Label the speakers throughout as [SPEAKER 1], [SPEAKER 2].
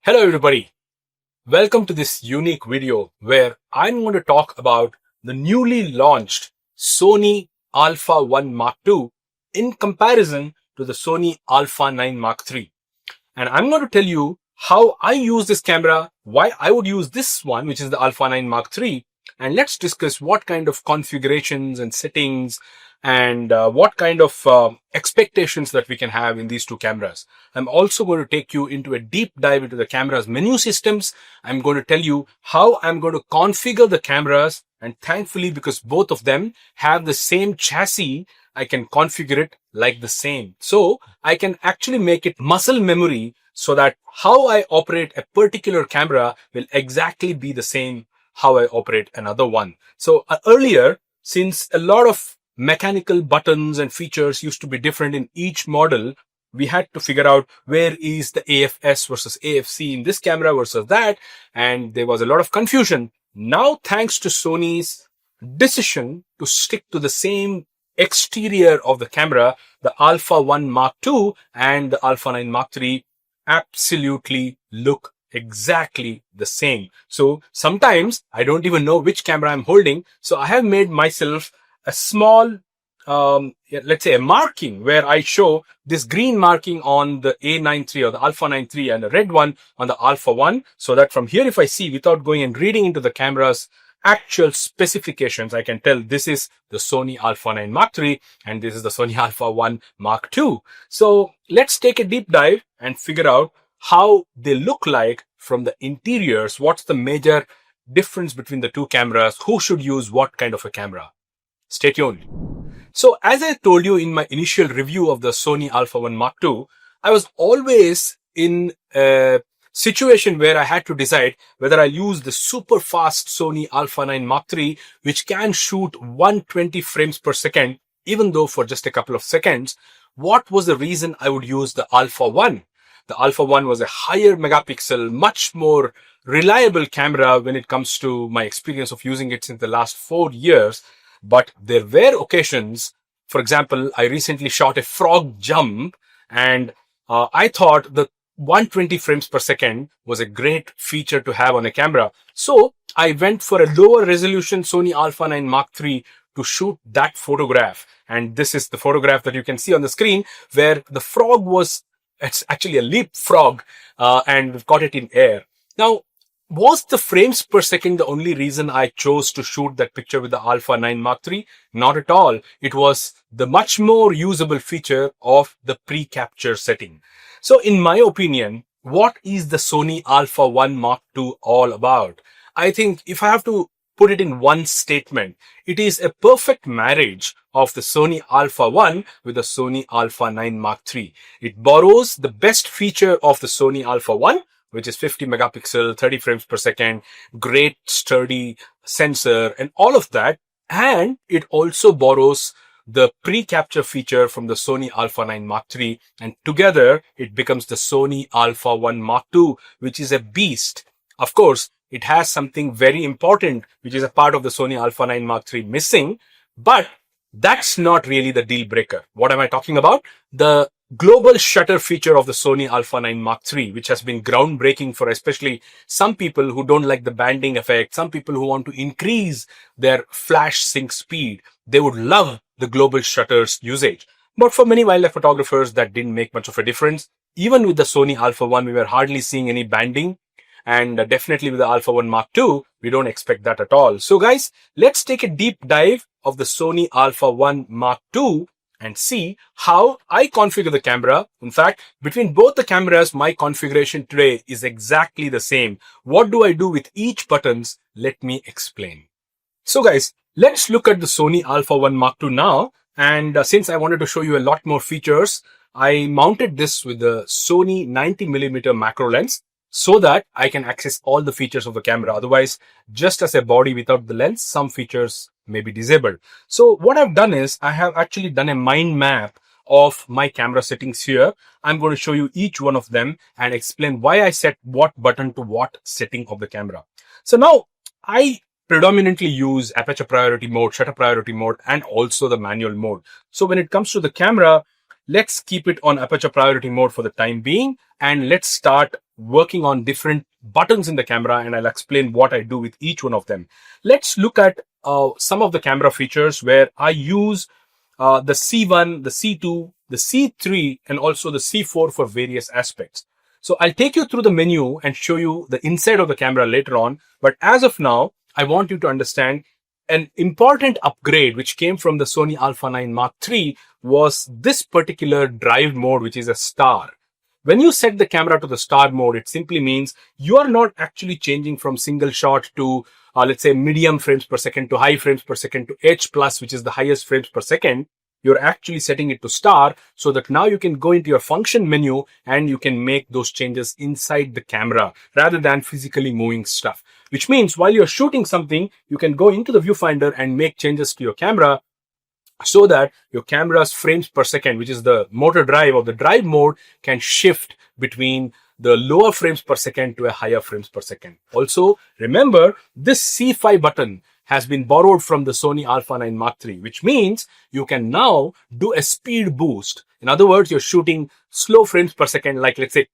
[SPEAKER 1] Hello everybody, welcome to this unique video where I'm going to talk about the newly launched Sony Alpha 1 Mark II in comparison to the Sony Alpha 9 Mark III. And I'm going to tell you how I use this camera, why I would use this one, which is the Alpha 9 Mark III, and let's discuss what kind of configurations and settings and what kind of expectations that we can have in these two cameras. I'm also going to take you into a deep dive into the camera's menu systems. I'm going to tell you how I'm going to configure the cameras, and thankfully, because both of them have the same chassis, I can configure it like the same. So I can actually make it muscle memory so that how I operate a particular camera will exactly be the same how I operate another one. So earlier, since a lot of mechanical buttons and features used to be different in each model, we had to figure out where is the AFS versus AFC in this camera versus that. And there was a lot of confusion. Now, thanks to Sony's decision to stick to the same exterior of the camera, the Alpha 1 Mark II and the Alpha 9 Mark III absolutely look exactly the same. So sometimes I don't even know which camera I'm holding. So I have made myself a small, let's say a marking where I show this green marking on the A9 III or the Alpha 9 III and a red one on the Alpha 1. So that from here, if I see without going and reading into the camera's actual specifications, I can tell this is the Sony Alpha 9 Mark III and this is the Sony Alpha 1 Mark II. So let's take a deep dive and figure out how they look like from the interiors. What's the major difference between the two cameras? Who should use what kind of a camera? Stay tuned. So as I told you in my initial review of the Sony Alpha 1 Mark II, I was always in a situation where I had to decide whether I use the super fast Sony Alpha 9 Mark III, which can shoot 120 frames per second, even though for just a couple of seconds. What was the reason I would use the Alpha 1? The Alpha 1 was a higher megapixel, much more reliable camera when it comes to my experience of using it since the last 4 years. But there were occasions, for example, I recently shot a frog jump and I thought the 120 frames per second was a great feature to have on a camera. So I went for a lower resolution Sony Alpha 9 Mark III to shoot that photograph. And this is the photograph that you can see on the screen where the frog was, it's actually a leapfrog, and we've got it in air. Now, was the frames per second the only reason I chose to shoot that picture with the Alpha 9 Mark III? Not at all. It was the much more usable feature of the pre-capture setting. So in my opinion, what is the Sony Alpha 1 Mark II all about? I think if I have to put it in one statement, it is a perfect marriage of the Sony Alpha 1 with the Sony Alpha 9 Mark III. It borrows the best feature of the Sony Alpha 1, which is 50 megapixel, 30 frames per second, great sturdy sensor and all of that. And it also borrows the pre-capture feature from the Sony Alpha 9 Mark III. And together it becomes the Sony Alpha 1 Mark II, which is a beast. Of course, it has something very important, which is a part of the Sony Alpha 9 Mark III missing, but that's not really the deal breaker. What am I talking about? The global shutter feature of the Sony Alpha 9 Mark III, which has been groundbreaking for especially some people who don't like the banding effect, some people who want to increase their flash sync speed. They would love the global shutters usage. But for many wildlife photographers, that didn't make much of a difference. Even with the Sony Alpha 1, we were hardly seeing any banding. And definitely with the Alpha 1 Mark II, we don't expect that at all. So guys, let's take a deep dive of the Sony Alpha 1 Mark II and see how I configure the camera. In fact, between both the cameras, my configuration today is exactly the same. What do I do with each buttons? Let me explain. So guys, let's look at the Sony Alpha 1 Mark II now. And since I wanted to show you a lot more features, I mounted this with the Sony 90mm macro lens, so that I can access all the features of the camera. Otherwise, just as a body without the lens, some features may be disabled. So what I've done is I have actually done a mind map of my camera settings here. I'm going to show you each one of them and explain why I set what button to what setting of the camera. So now I predominantly use aperture priority mode, shutter priority mode, and also the manual mode. So when it comes to the camera, let's keep it on aperture priority mode for the time being. And let's start working on different buttons in the camera, and I'll explain what I do with each one of them. Let's look at some of the camera features where I use the C1, the C2, the C3, and also the C4 for various aspects. So I'll take you through the menu and show you the inside of the camera later on. But as of now, I want you to understand an important upgrade which came from the Sony Alpha 9 Mark III was this particular drive mode, which is a star. When you set the camera to the star mode, it simply means you are not actually changing from single shot to, let's say, medium frames per second to high frames per second to H plus, which is the highest frames per second. You're actually setting it to star so that now you can go into your function menu and you can make those changes inside the camera rather than physically moving stuff. Which means while you're shooting something, you can go into the viewfinder and make changes to your camera so that your camera's frames per second, which is the motor drive or the drive mode, can shift between the lower frames per second to a higher frames per second. Also, remember this C5 button has been borrowed from the Sony Alpha 9 Mark III, which means you can now do a speed boost. In other words, you're shooting slow frames per second, like let's say,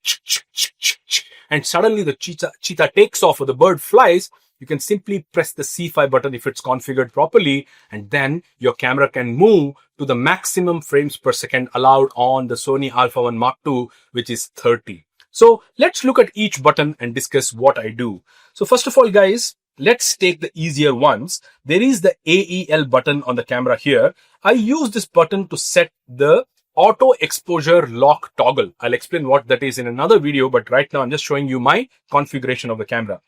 [SPEAKER 1] and suddenly the cheetah takes off or the bird flies. You can simply press the C5 button if it's configured properly, and then your camera can move to the maximum frames per second allowed on the Sony Alpha 1 Mark II, which is 30. So let's look at each button and discuss what I do. So first of all, guys, let's take the easier ones. There is the AEL button on the camera here. I use this button to set the auto exposure lock toggle. I'll explain what that is in another video, but right now I'm just showing you my configuration of the camera.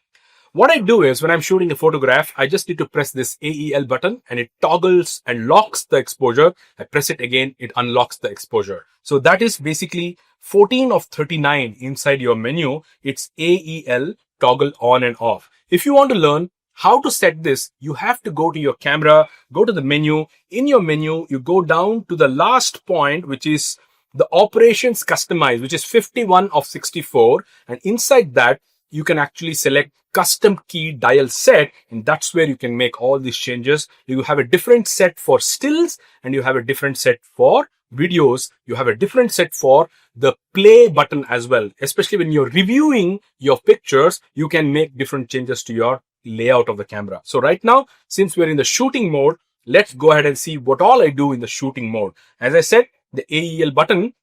[SPEAKER 1] What I do is when I'm shooting a photograph, I just need to press this AEL button and it toggles and locks the exposure. I press it again, it unlocks the exposure. So that is basically 14 of 39 inside your menu. It's AEL toggle on and off. If you want to learn how to set this, you have to go to your camera, go to the menu. In your menu, you go down to the last point, which is the operations customize, which is 51 of 64. And inside that, you can actually select custom key dial set, and that's where you can make all these changes. You have a different set for stills and you have a different set for videos. You have a different set for the play button as well. Especially when you're reviewing your pictures, you can make different changes to your layout of the camera. So right now, since we're in the shooting mode, let's go ahead and see what all I do in the shooting mode. As I said, the AEL button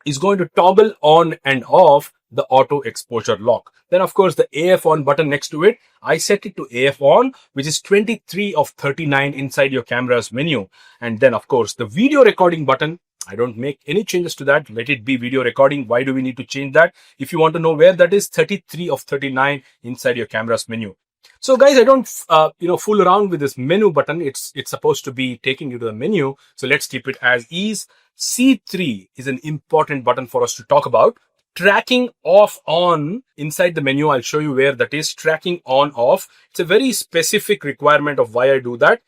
[SPEAKER 1] is going to toggle on and off the auto exposure lock. Then of course the AF on button next to it, I set it to AF on, which is 23 of 39 inside your camera's menu. And then of course the video recording button, I don't make any changes to that. Let it be video recording. Why do we need to change that? If you want to know where that is, 33 of 39 inside your camera's menu. So guys, I don't, fool around with this menu button. It's supposed to be taking you to the menu. So let's keep it as is. C3 is an important button for us to talk about. Tracking off on inside the menu. I'll show you where that is. Tracking on off. It's a very specific requirement of why I do that.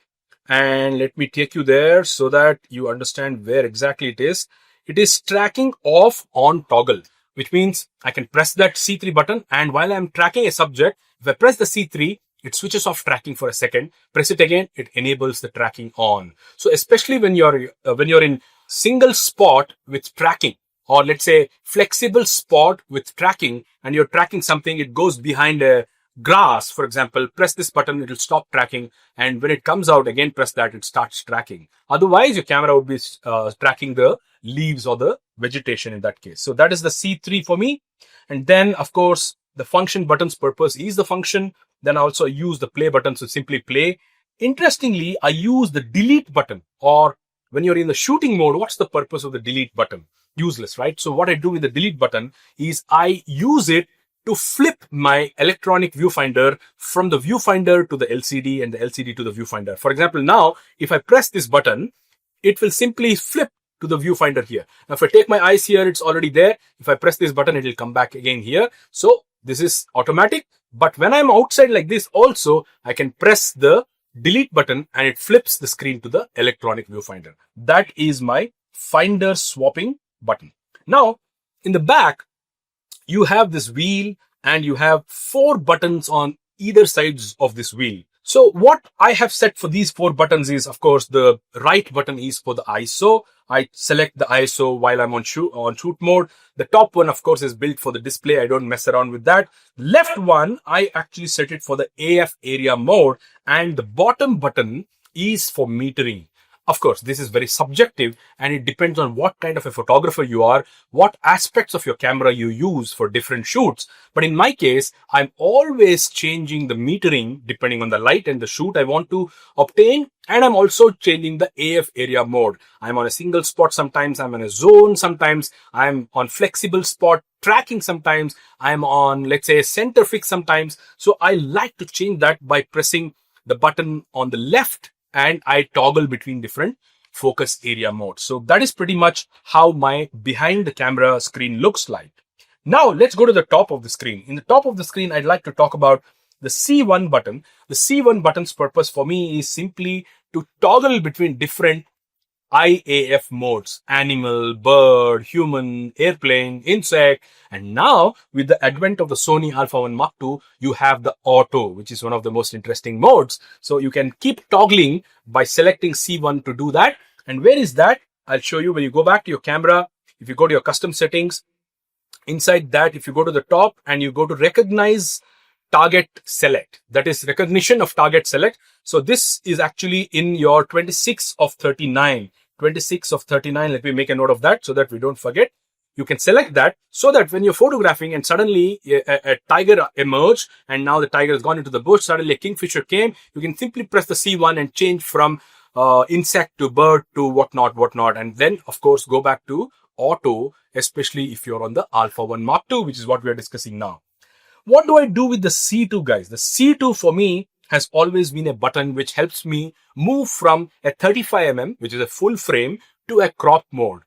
[SPEAKER 1] And let me take you there so that you understand where exactly it is. It is tracking off on toggle, which means I can press that C3 button. And while I'm tracking a subject, if I press the C3, it switches off tracking for a second. Press it again, it enables the tracking on. So especially when you're in single spot with tracking, or let's say flexible spot with tracking, and you're tracking something, it goes behind a grass, for example, press this button, it will stop tracking. And when it comes out again, press that, it starts tracking. Otherwise, your camera would be tracking the leaves or the vegetation in that case. So that is the C3 for me. And then, of course, the function button's purpose is the function. Then I also use the play button to simply play. Interestingly, I use the delete button, or when you're in the shooting mode, what's the purpose of the delete button? Useless, right? So what I do with the delete button is I use it to flip my electronic viewfinder from the viewfinder to the LCD and the LCD to the viewfinder. For example, now, if I press this button, it will simply flip to the viewfinder here. Now, if I take my eyes here, it's already there. If I press this button, it will come back again here. So this is automatic. But when I'm outside like this also, I can press the delete button and it flips the screen to the electronic viewfinder. That is my finder swapping button. Now, in the back, you have this wheel and you have 4 buttons on either sides of this wheel. So what I have set for these 4 buttons is, of course, the right button is for the ISO. I select the ISO while I'm on shoot mode. The top one, of course, is built for the display. I don't mess around with that. Left one, I actually set it for the AF area mode, and the bottom button is for metering. Of course, this is very subjective and it depends on what kind of a photographer you are, what aspects of your camera you use for different shoots. But in my case, I'm always changing the metering depending on the light and the shoot I want to obtain. And I'm also changing the AF area mode. I'm on a single spot sometimes, I'm on a zone sometimes, I'm on flexible spot tracking sometimes, I'm on, let's say, center fix sometimes. So I like to change that by pressing the button on the left, and I toggle between different focus area modes. So that is pretty much how my behind the camera screen looks like. Now let's go to the top of the screen. In the top of the screen, I'd like to talk about the C1 button. The C1 button's purpose for me is simply to toggle between different IAF modes: animal, bird, human, airplane, insect. And now with the advent of the Sony Alpha 1 Mark II, you have the auto, which is one of the most interesting modes. So you can keep toggling by selecting C1 to do that. And where is that? I'll show you. When you go back to your camera, if you go to your custom settings, inside that, if you go to the top and you go to recognize target select, that is recognition of target select. So this is actually in your 26 of 39. 26 of 39. Let me make a note of that so that we don't forget. You can select that so that when you're photographing and suddenly a tiger emerged and now the tiger has gone into the bush, suddenly a kingfisher came, you can simply press the C1 and change from insect to bird to whatnot. And then, of course, go back to auto, especially if you're on the Alpha 1 Mark II, which is what we are discussing now. What do I do with the C2, guys? The C2 for me has always been a button which helps me move from a 35mm, which is a full frame, to a crop mode.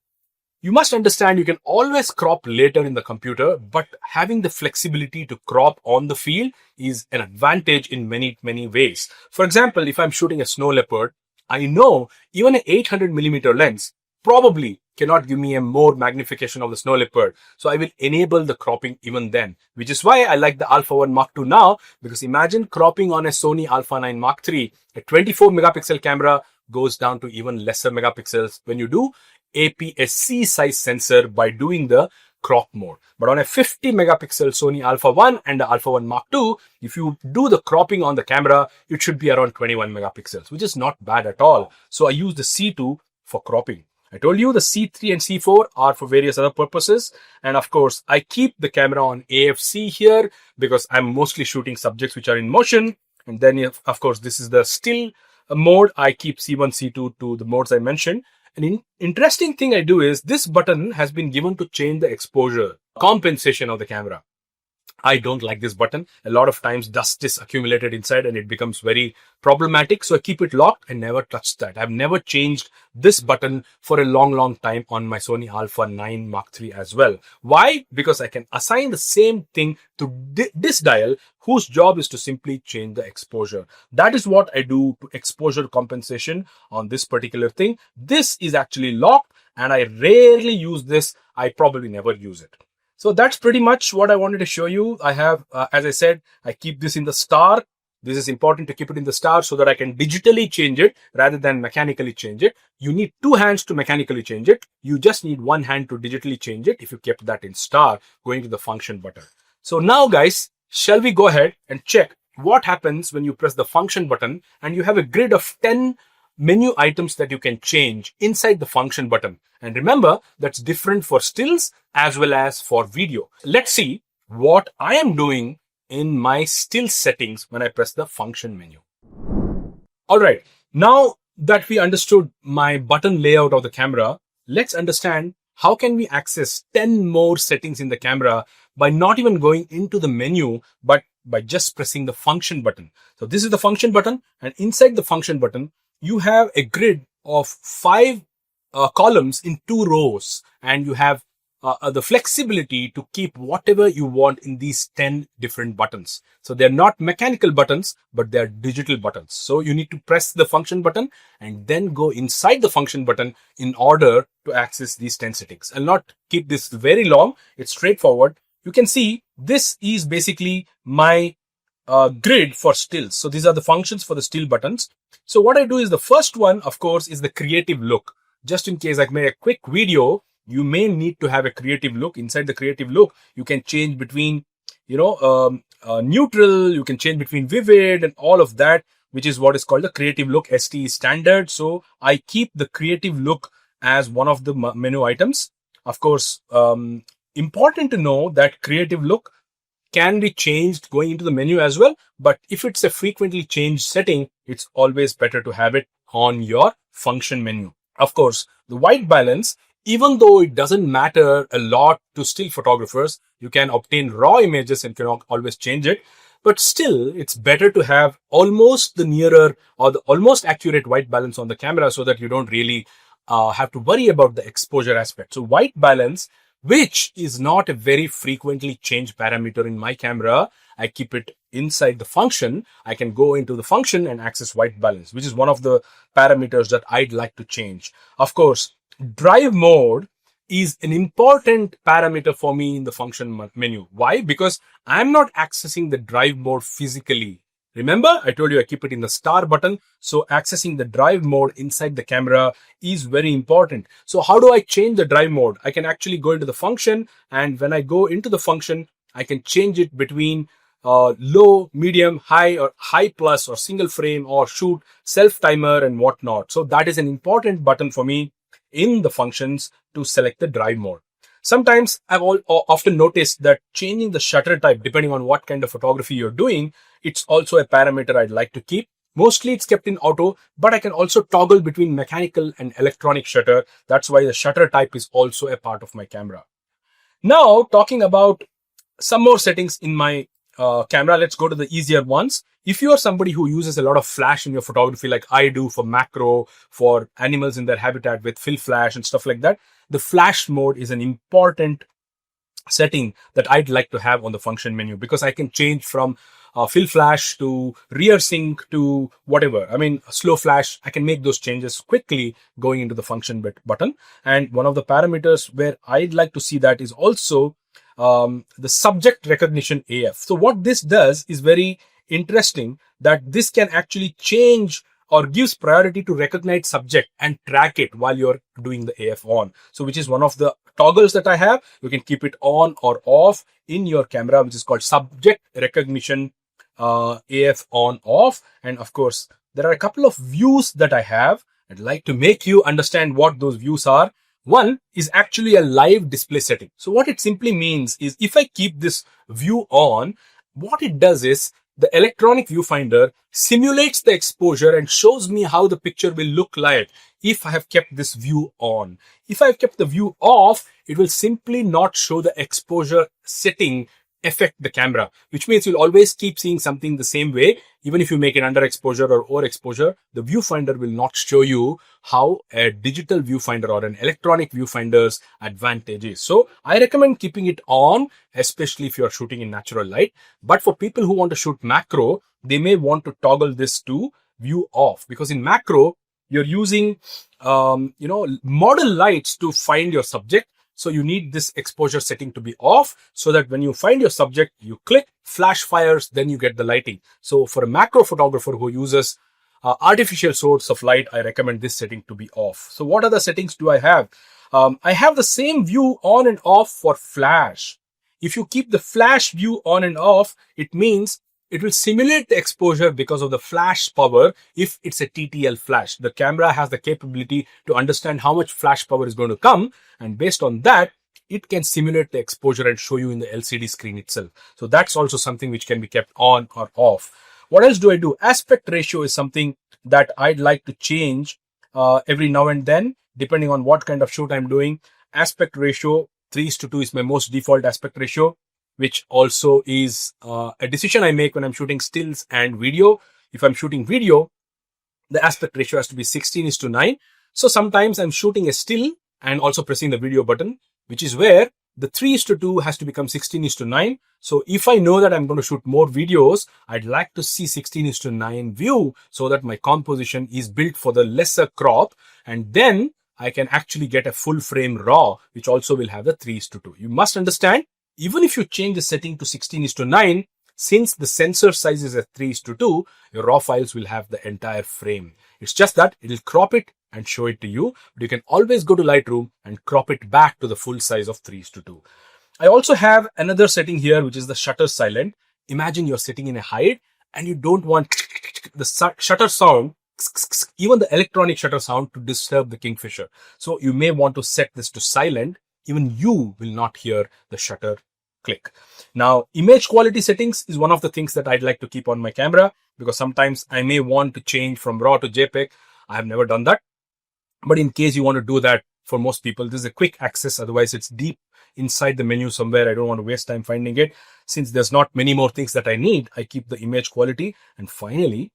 [SPEAKER 1] You must understand you can always crop later in the computer, but having the flexibility to crop on the field is an advantage in many ways. For example, if I'm shooting a snow leopard, I know even an 800mm lens probably cannot give me a more magnification of the snow leopard. So I will enable the cropping even then, which is why I like the Alpha 1 Mark II now, because imagine cropping on a Sony Alpha 9 Mark III. A 24 megapixel camera goes down to even lesser megapixels when you do APS-C size sensor by doing the crop mode. But on a 50 megapixel Sony Alpha 1 and the Alpha 1 Mark II, if you do the cropping on the camera, it should be around 21 megapixels, which is not bad at all. So I use the C2 for cropping. I told you the C3 and C4 are for various other purposes. And of course, I keep the camera on AFC here because I'm mostly shooting subjects which are in motion. And then, of course, this is the still mode. I keep C1, C2 to the modes I mentioned. An interesting thing I do is this button has been given to change the exposure, compensation of the camera. I don't like this button. A lot of times dust is accumulated inside and it becomes very problematic. So I keep it locked and never touch that. I've never changed this button for a long time on my Sony Alpha 9 Mark III as well. Why? Because I can assign the same thing to this dial, whose job is to simply change the exposure. That is what I do to exposure compensation on this particular thing. This is actually locked and I rarely use this. I probably never use it. So that's pretty much what I wanted to show you. I have, as I said, I keep this in the star. This is important to keep it in the star so that I can digitally change it rather than mechanically change it. You need 2 hands to mechanically change it. You just need 1 hand to digitally change it if you kept that in star going to the function button. So now, guys, shall we go ahead and check what happens when you press the function button and you have a grid of 10 menu items that you can change inside the function button. And remember, that's different for stills as well as for video. Let's see what I am doing in my still settings when I press the function menu. All right, now that we understood my button layout of the camera, let's understand how can we access 10 more settings in the camera by not even going into the menu, but by just pressing the function button. So this is the function button, and inside the function button, you have a grid of 5 columns in 2 rows, and you have the flexibility to keep whatever you want in these 10 different buttons. So they're not mechanical buttons, but they're digital buttons. So you need to press the function button and then go inside the function button in order to access these 10 settings. I'll not keep this very long. It's straightforward. You can see this is basically my grid for stills. So these are the functions for the still buttons. So what I do is the first one, of course, is the creative look. Just in case I make a quick video, you may need to have a creative look. Inside the creative look, you can change between, neutral, you can change between vivid and all of that, which is what is called the creative look ST standard. So I keep the creative look as one of the menu items. Of course, important to know that creative look can be changed going into the menu as well. But if it's a frequently changed setting, it's always better to have it on your function menu. Of course, the white balance, even though it doesn't matter a lot to still photographers, you can obtain raw images and can always change it. But still, it's better to have almost the nearer or the almost accurate white balance on the camera so that you don't really have to worry about the exposure aspect. So white balance, which is not a very frequently changed parameter in my camera, I keep it inside the function. I can go into the function and access white balance, which is one of the parameters that I'd like to change. Of course, drive mode is an important parameter for me in the function menu. Why? Because I'm not accessing the drive mode physically. Remember, I told you I keep it in the star button. So accessing the drive mode inside the camera is very important. So how do I change the drive mode? I can actually go into the function, and when I go into the function, I can change it between low, medium, high, or high plus, or single frame, or shoot, self timer, and whatnot. So that is an important button for me in the functions to select the drive mode. Sometimes I've often noticed that changing the shutter type, depending on what kind of photography you're doing, it's also a parameter I'd like to keep. Mostly it's kept in auto, but I can also toggle between mechanical and electronic shutter. That's why the shutter type is also a part of my camera. Now, talking about some more settings in my camera, let's go to the easier ones. If you are somebody who uses a lot of flash in your photography, like I do for macro, for animals in their habitat with fill flash and stuff like that, the flash mode is an important setting that I'd like to have on the function menu, because I can change from fill flash to rear sync to whatever. I mean, slow flash, I can make those changes quickly going into the function button. And one of the parameters where I'd like to see that is also the subject recognition AF. So what this does is very interesting, that this can actually change or gives priority to recognize subject and track it while you're doing the AF on. So which is one of the toggles that I have. You can keep it on or off in your camera, which is called subject recognition AF on off. And of course, there are a couple of views that I have. I'd like to make you understand what those views are. One is actually a live display setting. So what it simply means is, if I keep this view on, what it does is the electronic viewfinder simulates the exposure and shows me how the picture will look like if I have kept this view on. If I have kept the view off, it will simply not show the exposure setting affect the camera, which means you'll always keep seeing something the same way. Even if you make it underexposure or overexposure, the viewfinder will not show you how a digital viewfinder or an electronic viewfinder's advantage is. So I recommend keeping it on, especially if you're shooting in natural light. But for people who want to shoot macro, they may want to toggle this to view off, because in macro, you're using, model lights to find your subject. So you need this exposure setting to be off, so that when you find your subject, you click, flash fires, then you get the lighting. So for a macro photographer who uses artificial source of light, I recommend this setting to be off. So what other settings do I have? I have the same view on and off for flash. If you keep the flash view on and off, it means it will simulate the exposure because of the flash power. If it's a TTL flash, the camera has the capability to understand how much flash power is going to come. And based on that, it can simulate the exposure and show you in the LCD screen itself. So that's also something which can be kept on or off. What else do I do? Aspect ratio is something that I'd like to change every now and then, depending on what kind of shoot I'm doing. Aspect ratio 3:2 is my most default aspect ratio, which also is a decision I make when I'm shooting stills and video. If I'm shooting video, the aspect ratio has to be 16:9. So sometimes I'm shooting a still and also pressing the video button, which is where the 3:2 has to become 16:9. So if I know that I'm going to shoot more videos, I'd like to see 16:9 view, so that my composition is built for the lesser crop. And then I can actually get a full frame raw, which also will have the 3:2. You must understand, even if you change the setting to 16:9, since the sensor size is at 3:2, your raw files will have the entire frame. It's just that it'll crop it and show it to you, but you can always go to Lightroom and crop it back to the full size of 3:2. I also have another setting here, which is the shutter silent. Imagine you're sitting in a hide and you don't want the shutter sound, even the electronic shutter sound, to disturb the Kingfisher. So you may want to set this to silent. Even you will not hear the shutter click. Now, image quality settings is one of the things that I'd like to keep on my camera, because sometimes I may want to change from RAW to JPEG. I have never done that. But in case you want to do that, for most people, this is a quick access. Otherwise, it's deep inside the menu somewhere. I don't want to waste time finding it. Since there's not many more things that I need, I keep the image quality. And finally,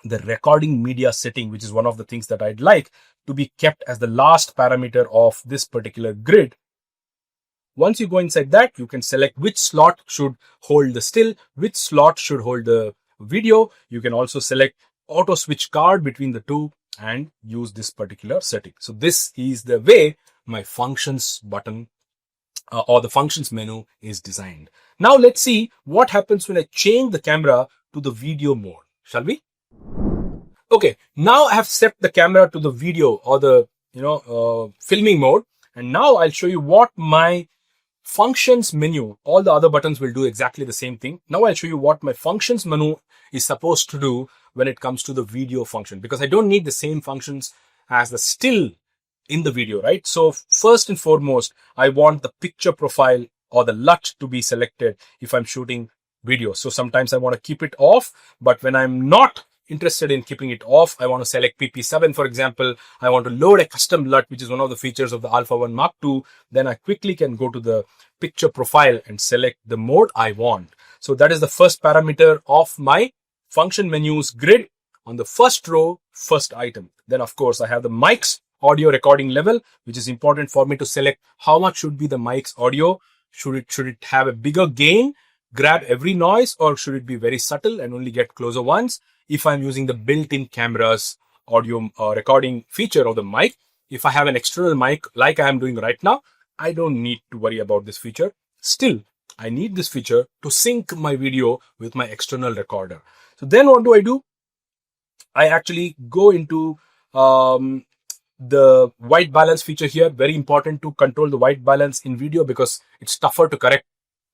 [SPEAKER 1] the recording media setting, which is one of the things that I'd like to be kept as the last parameter of this particular grid. Once you go inside that, you can select which slot should hold the still, which slot should hold the video. You can also select auto switch card between the two and use this particular setting. So this is the way my functions button or the functions menu is designed. Now let's see what happens when I change the camera to the video mode. Shall we? Okay, now I have set the camera to the video or the filming mode, and now I'll show you what my functions menu, all the other buttons will do exactly the same thing. Now I'll show you what my functions menu is supposed to do when it comes to the video function, because I don't need the same functions as the still in the video, right? So first and foremost, I want the picture profile or the LUT to be selected if I'm shooting video. So sometimes I want to keep it off, but when I'm not interested in keeping it off, I want to select PP7, for example. I want to load a custom LUT, which is one of the features of the Alpha 1 Mark II. Then I quickly can go to the picture profile and select the mode I want. So that is the first parameter of my function menus grid. On the first row, first item. Then of course I have the mic's audio recording level, which is important for me to select how much should be the mic's audio. Should it have a bigger gain, grab every noise, or should it be very subtle and only get closer ones? If I'm using the built-in camera's audio recording feature of the mic, if I have an external mic like I am doing right now, I don't need to worry about this feature. Still, I need this feature to sync my video with my external recorder. So then what do? I actually go into the white balance feature here. Very important to control the white balance in video, because it's tougher to correct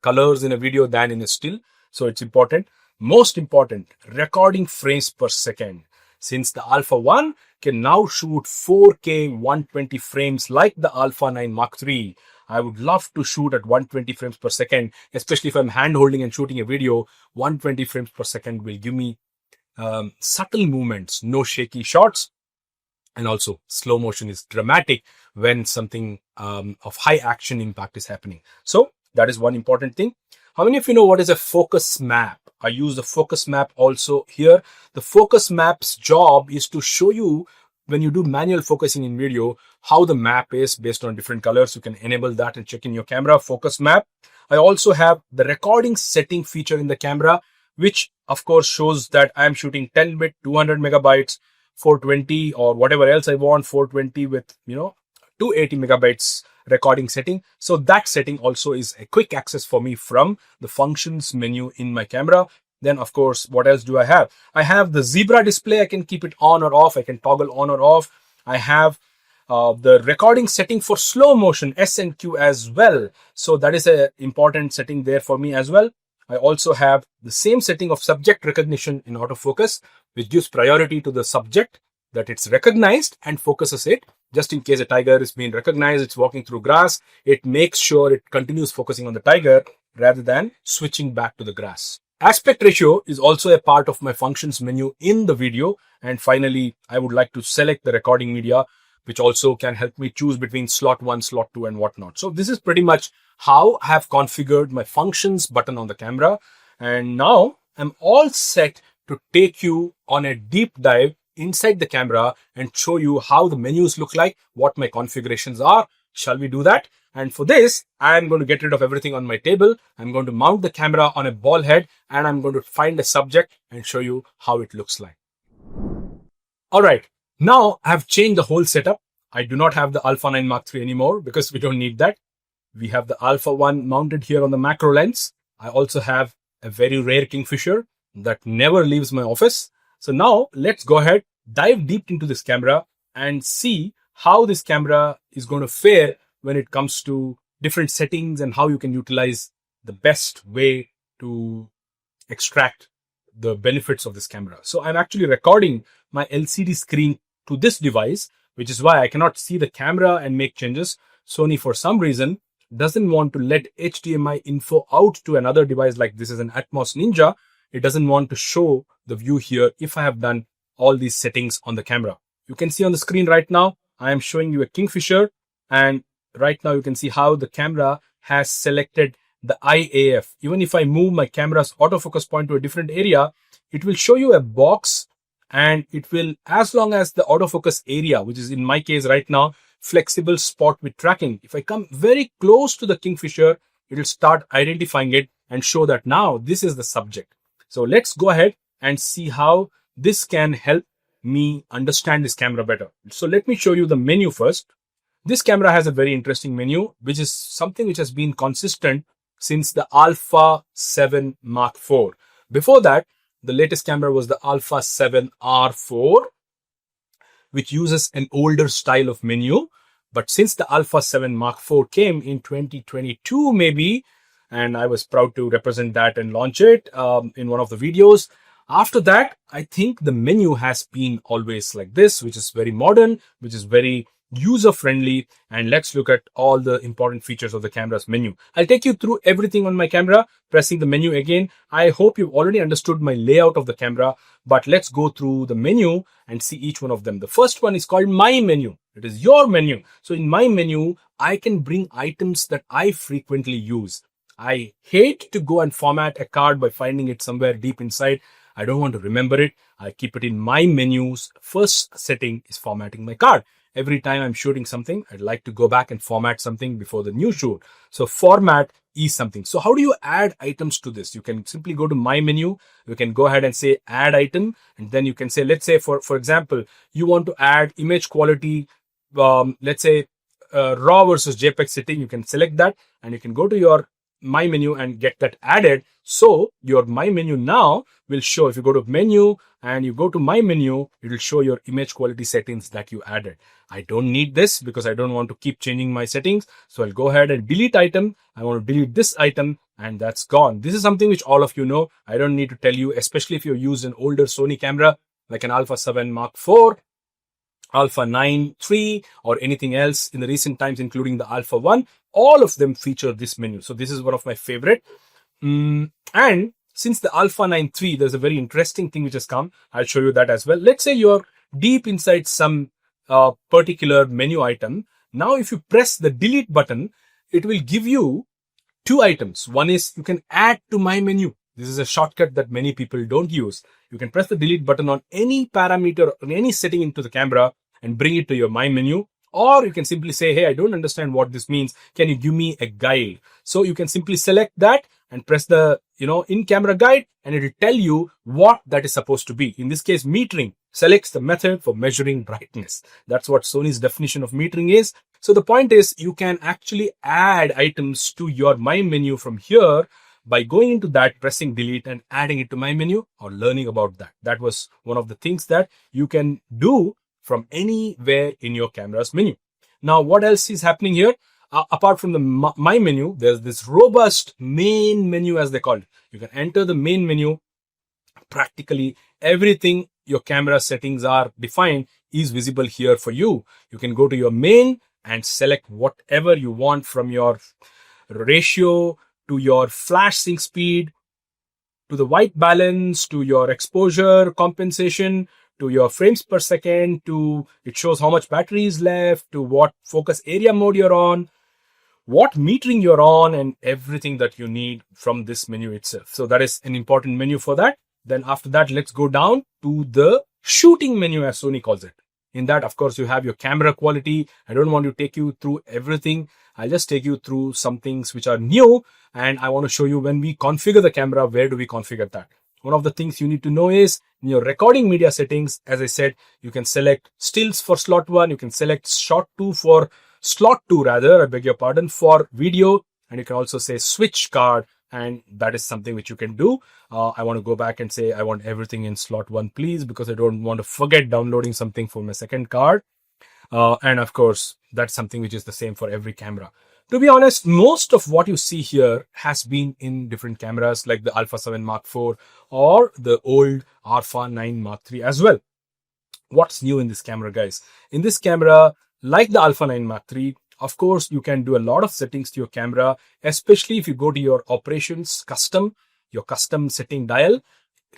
[SPEAKER 1] colors in a video than in a still. So it's important. Most important, recording frames per second. Since the Alpha 1 can now shoot 4K 120 frames like the Alpha 9 Mark III, I would love to shoot at 120 frames per second, especially if I'm hand holding and shooting a video. 120 frames per second will give me subtle movements, no shaky shots. And also slow motion is dramatic when something of high action impact is happening. So that is one important thing. How many of you know what is a focus map? I use the focus map also here. The focus map's job is to show you, when you do manual focusing in video, how the map is based on different colors. You can enable that and check in your camera focus map. I also have the recording setting feature in the camera, which of course shows that I'm shooting 10-bit, 200 megabytes, 420 or whatever else I want, 420 with 280 megabytes recording setting. So that setting also is a quick access for me from the functions menu in my camera. Then of course, what else do I have? I have the zebra display. I can keep it on or off. I can toggle on or off. I have the recording setting for slow motion, S and Q as well. So that is an important setting there for me as well. I also have the same setting of subject recognition in autofocus, which gives priority to the subject that it's recognized and focuses it. Just in case a tiger is being recognized, it's walking through grass, it makes sure it continues focusing on the tiger rather than switching back to the grass. Aspect ratio is also a part of my functions menu in the video. And finally, I would like to select the recording media, which also can help me choose between slot 1, slot 2 and whatnot. So this is pretty much how I have configured my functions button on the camera. And now I'm all set to take you on a deep dive inside the camera and show you how the menus look like, what my configurations are. Shall we do that? And for this, I'm going to get rid of everything on my table. I'm going to mount the camera on a ball head and I'm going to find a subject and show you how it looks like. All right. Now I've changed the whole setup. I do not have the Alpha 9 Mark III anymore because we don't need that. We have the Alpha 1 mounted here on the macro lens. I also have a very rare kingfisher that never leaves my office. So now let's go ahead, dive deep into this camera and see how this camera is going to fare when it comes to different settings and how you can utilize the best way to extract the benefits of this camera. So I'm actually recording my LCD screen to this device, which is why I cannot see the camera and make changes. Sony, for some reason, doesn't want to let HDMI info out to another device like this is an Atmos Ninja. It doesn't want to show the view here if I have done all these settings on the camera. You can see on the screen right now, I am showing you a kingfisher, and right now you can see how the camera has selected the IAF. Even if I move my camera's autofocus point to a different area, it will show you a box, and it will, as long as the autofocus area, which is in my case right now, flexible spot with tracking. If I come very close to the kingfisher, it will start identifying it and show that now this is the subject. So let's go ahead and see how this can help me understand this camera better. So let me show you the menu first. This camera has a very interesting menu, which is something which has been consistent since the Alpha 7 Mark IV. Before that, the latest camera was the Alpha 7R4, which uses an older style of menu. But since the Alpha 7 Mark IV came in 2022, maybe, and I was proud to represent that and launch it in one of the videos. After that, I think the menu has been always like this, which is very modern, which is very user-friendly. And let's look at all the important features of the camera's menu. I'll take you through everything on my camera, pressing the menu again. I hope you've already understood my layout of the camera, but let's go through the menu and see each one of them. The first one is called My Menu. It is your menu. So in My Menu, I can bring items that I frequently use. I hate to go and format a card by finding it somewhere deep inside. I don't want to remember it. I keep it in My Menu's first setting is formatting my card. Every time I'm shooting something, I'd like to go back and format something before the new shoot. So format is something. So how do you add items to this? You can simply go to My Menu. You can go ahead and say add item. And then you can say, let's say for example, you want to add image quality, let's say RAW versus JPEG setting. You can select that and you can go to your My Menu and get that added. So your My Menu now will show, if you go to menu and you go to My Menu, it will show your image quality settings that you added. I don't need this because I don't want to keep changing my settings. So I'll go ahead and delete item. I want to delete this item and that's gone. This is something which all of you know. I don't need to tell you, especially if you use an older Sony camera like an Alpha 7 Mark IV, Alpha 9 III, or anything else in the recent times, including the Alpha 1. All of them feature this menu. So this is one of my favorite. And since the Alpha 9 III, there's a very interesting thing which has come. I'll show you that as well. Let's say you're deep inside some particular menu item. Now, if you press the delete button, it will give you two items. One is you can add to My Menu. This is a shortcut that many people don't use. You can press the delete button on any parameter or any setting into the camera and bring it to your My Menu. Or you can simply say, hey, I don't understand what this means. Can you give me a guide? So you can simply select that and press the, in-camera guide, and it will tell you what that is supposed to be. In this case, metering selects the method for measuring brightness. That's what Sony's definition of metering is. So the point is you can actually add items to your My Menu from here by going into that, pressing delete and adding it to My Menu or learning about that. That was one of the things that you can do from anywhere in your camera's menu. Now, what else is happening here? Apart from the My Menu, there's this robust main menu, as they call it. You can enter the main menu. Practically everything your camera settings are defined is visible here for you. You can go to your main and select whatever you want, from your ratio to your flash sync speed, to the white balance, to your exposure compensation, to your frames per second, to it shows how much battery is left, to what focus area mode you're on, what metering you're on, and everything that you need from this menu itself. So that is an important menu for that. Then after that, let's go down to the shooting menu, as Sony calls it. In that, of course, you have your camera quality. I don't want to take you through everything. I'll just take you through some things which are new. And I want to show you when we configure the camera, where do we configure that? One of the things you need to know is in your recording media settings, as I said, you can select stills for slot 1. You can select slot 2 for video. And you can also say switch card and that is something which you can do. I want to go back and say I want everything in slot 1, please, because I don't want to forget downloading something for my second card. And of course, that's something which is the same for every camera. To be honest, most of what you see here has been in different cameras like the Alpha 7 Mark IV or the old Alpha 9 Mark III as well. What's new in this camera, guys? In this camera, like the Alpha 9 Mark III, of course, you can do a lot of settings to your camera, especially if you go to your operations custom, your custom setting dial.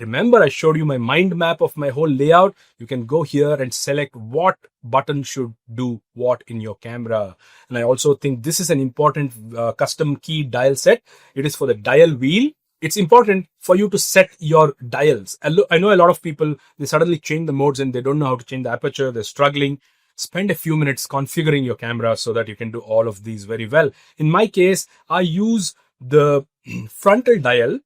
[SPEAKER 1] Remember, I showed you my mind map of my whole layout. You can go here and select what button should do what in your camera. And I also think this is an important custom key dial set. It is for the dial wheel. It's important for you to set your dials. I know a lot of people, they suddenly change the modes and they don't know how to change the aperture. They're struggling. Spend a few minutes configuring your camera so that you can do all of these very well. In my case, I use the frontal dial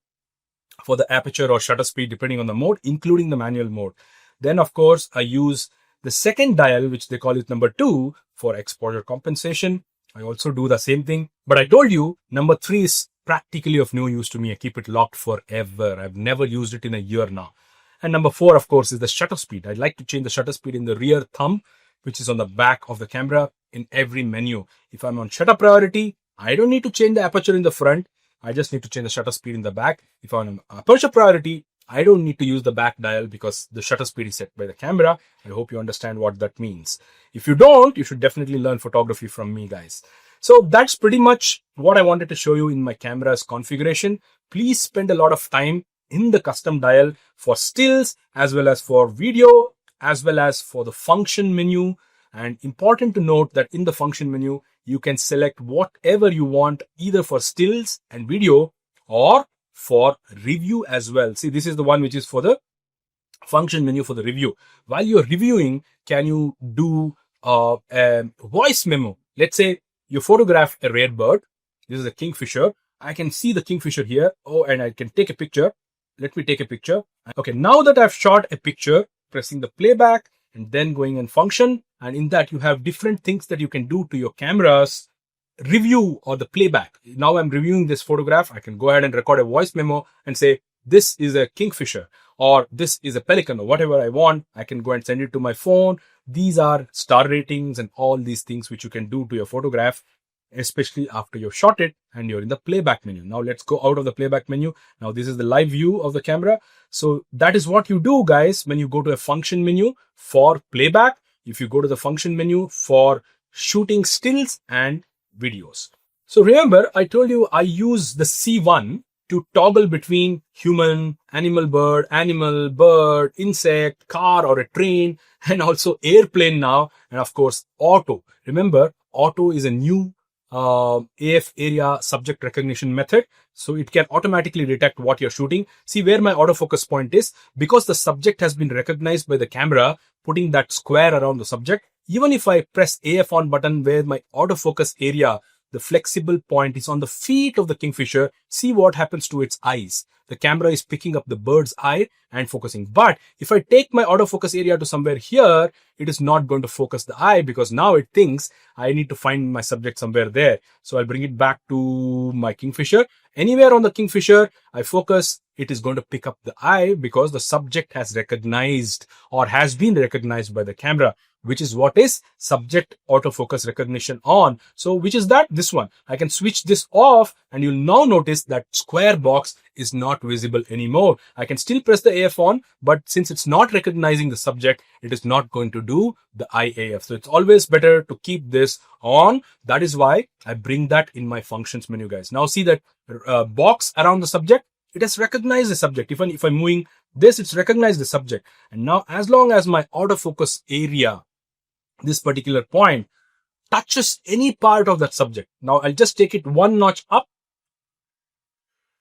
[SPEAKER 1] for the aperture or shutter speed, depending on the mode, including the manual mode. Then, of course, I use the second dial, which they call it number 2, for exposure compensation. I also do the same thing. But I told you, number 3 is practically of no use to me. I keep it locked forever. I've never used it in a year now. And number 4, of course, is the shutter speed. I like to change the shutter speed in the rear thumb, which is on the back of the camera in every menu. If I'm on shutter priority, I don't need to change the aperture in the front. I just need to change the shutter speed in the back. If I'm on aperture priority, I don't need to use the back dial because the shutter speed is set by the camera. I hope you understand what that means. If you don't, you should definitely learn photography from me, guys. So that's pretty much what I wanted to show you in my camera's configuration. Please spend a lot of time in the custom dial for stills as well as for video, as well as for the function menu. And important to note that in the function menu, you can select whatever you want, either for stills and video or for review as well. See, this is the one which is for the function menu for the review. While you're reviewing, can you do a voice memo? Let's say you photograph a rare bird. This is a kingfisher. I can see the kingfisher here. Oh, and I can take a picture. Let me take a picture. Okay, now that I've shot a picture, pressing the playback and then going in function, and in that you have different things that you can do to your camera's review or the playback. Now I'm reviewing this photograph. I can go ahead and record a voice memo and say, this is a kingfisher or this is a pelican or whatever I want. I can go and send it to my phone. These are star ratings and all these things which you can do to your photograph, especially after you've shot it and you're in the playback menu. Now let's go out of the playback menu. Now this is the live view of the camera. So that is what you do, guys, when you go to a function menu for playback. If you go to the function menu for shooting stills and videos. So remember, I told you I use the C1 to toggle between human, animal, bird, insect, car or a train, and also airplane now. And of course, auto. Remember, auto is a new AF area subject recognition method. So it can automatically detect what you're shooting. See where my autofocus point is. Because the subject has been recognized by the camera, putting that square around the subject. Even if I press AF on button where my autofocus area, the flexible point is on the feet of the kingfisher, see what happens to its eyes. The camera is picking up the bird's eye and focusing. But if I take my autofocus area to somewhere here, it is not going to focus the eye because now it thinks I need to find my subject somewhere there. So I'll bring it back to my kingfisher. Anywhere on the kingfisher, I focus, it is going to pick up the eye because the subject has recognized or has been recognized by the camera, which is what is subject autofocus recognition on. So which is that? This one. I can switch this off and you'll now notice that square box is not visible anymore. I can still press the AF on, but since it's not recognizing the subject, it is not going to do the IAF. So it's always better to keep this on. That is why I bring that in my functions menu, guys. Now see that box around the subject. It has recognized the subject. Even if I'm moving this, it's recognized the subject. And now as long as my autofocus area, this particular point, touches any part of that subject. Now I'll just take it one notch up.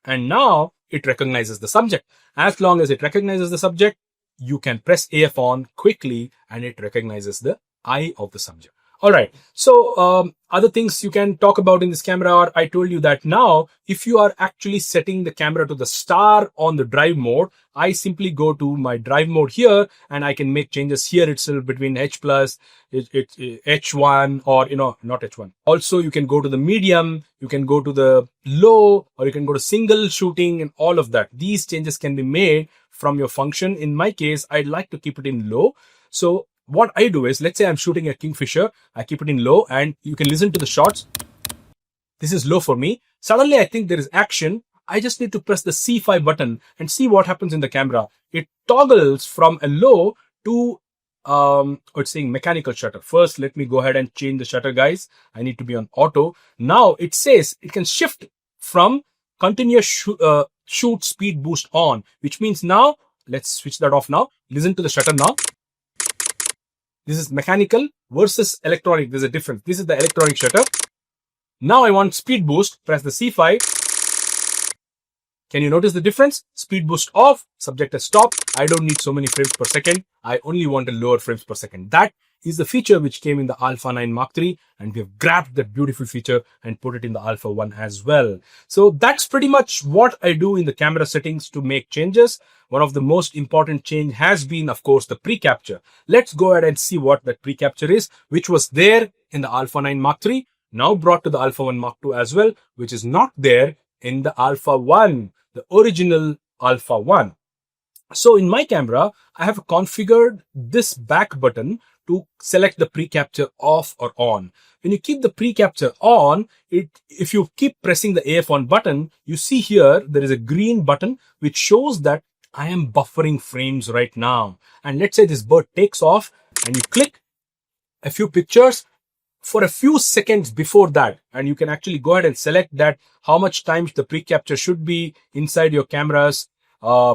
[SPEAKER 1] And now it recognizes the subject. As long as it recognizes the subject, you can press AF on quickly and it recognizes the eye of the subject. All right. So other things you can talk about in this camera are, I told you that now, if you are actually setting the camera to the star on the drive mode, I simply go to my drive mode here and I can make changes here itself between H plus, H1, or, not H1. Also, you can go to the medium, you can go to the low, or you can go to single shooting and all of that. These changes can be made from your function. In my case, I'd like to keep it in low. So what I do is, let's say I'm shooting a Kingfisher, I keep it in low and you can listen to the shots. This is low for me. Suddenly I think there is action. I just need to press the C5 button and see what happens in the camera. It toggles from a low to, it's saying mechanical shutter. First, let me go ahead and change the shutter, guys. I need to be on auto. Now it says it can shift from continuous shoot speed boost on, which means now, let's switch that off now. Listen to the shutter now. This is mechanical versus electronic. There's a difference. This is the electronic shutter. Now I want speed boost. Press the C5. Can you notice the difference? Speed boost off. Subject has stopped. I don't need so many frames per second. I only want a lower frames per second. That is the feature which came in the Alpha 9 Mark III, and we have grabbed that beautiful feature and put it in the Alpha 1 as well. So that's pretty much what I do in the camera settings to make changes. One of the most important change has been, of course, the pre-capture. Let's go ahead and see what that pre-capture is, which was there in the Alpha 9 Mark III, now brought to the Alpha 1 Mark II as well, which is not there in the Alpha 1, the original Alpha 1. So in my camera, I have configured this back button to select the pre-capture off or on. When you keep the pre-capture on, if you keep pressing the AF on button, you see here, there is a green button which shows that I am buffering frames right now. And let's say this bird takes off and you click a few pictures for a few seconds before that. And you can actually go ahead and select that how much time the pre-capture should be inside your camera's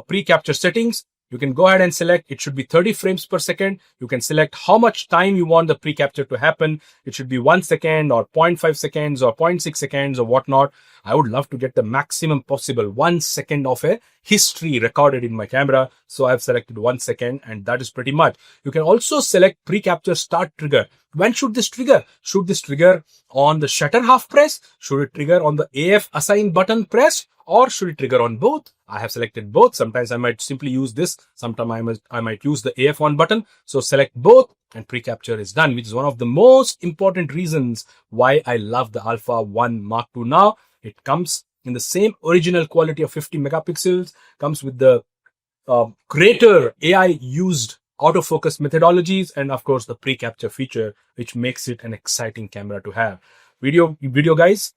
[SPEAKER 1] pre-capture settings. You can go ahead and select it should be 30 frames per second. You can select how much time you want the pre-capture to happen. It should be 1 second or 0.5 seconds or 0.6 seconds or whatnot. I would love to get the maximum possible 1 second of a history recorded in my camera. So I've selected 1 second, and that is pretty much. You can also select pre-capture start trigger. When should this trigger? Should this trigger on the shutter half press? Should it trigger on the AF assign button press? Or should it trigger on both? I have selected both. Sometimes I might simply use this. Sometimes I might use the AF on button. So select both and pre-capture is done, which is one of the most important reasons why I love the Alpha 1 Mark II now. It comes in the same original quality of 50 megapixels, comes with the greater AI used autofocus methodologies, and of course the pre-capture feature, which makes it an exciting camera to have. Video guys,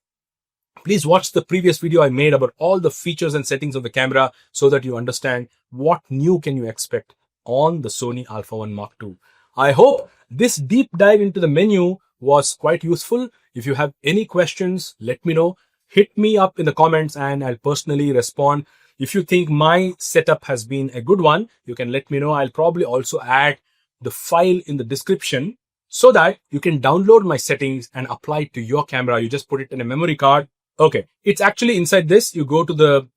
[SPEAKER 1] please watch the previous video I made about all the features and settings of the camera so that you understand what new can you expect on the Sony Alpha 1 Mark II. I hope this deep dive into the menu was quite useful. If you have any questions, let me know. Hit me up in the comments and I'll personally respond. If you think my setup has been a good one, you can let me know. I'll probably also add the file in the description so that you can download my settings and apply it to your camera. You just put it in a memory card. Okay, it's actually inside this. You go to the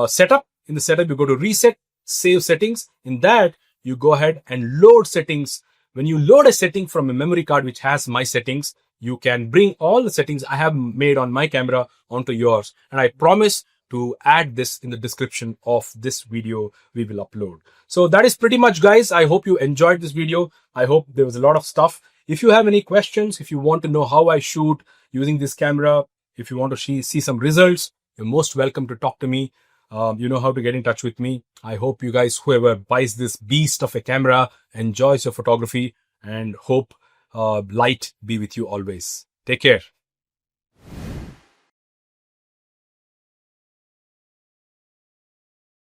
[SPEAKER 1] setup. In the setup, you go to reset, save settings. In that, you go ahead and load settings. When you load a setting from a memory card which has my settings, you can bring all the settings I have made on my camera onto yours. And I promise to add this in the description of this video we will upload. So that is pretty much, guys. I hope you enjoyed this video. I hope there was a lot of stuff. If you have any questions, if you want to know how I shoot using this camera, if you want to see some results, you're most welcome to talk to me. You know how to get in touch with me. I hope you guys, whoever buys this beast of a camera, enjoys your photography, and hope light be with you always. Take care.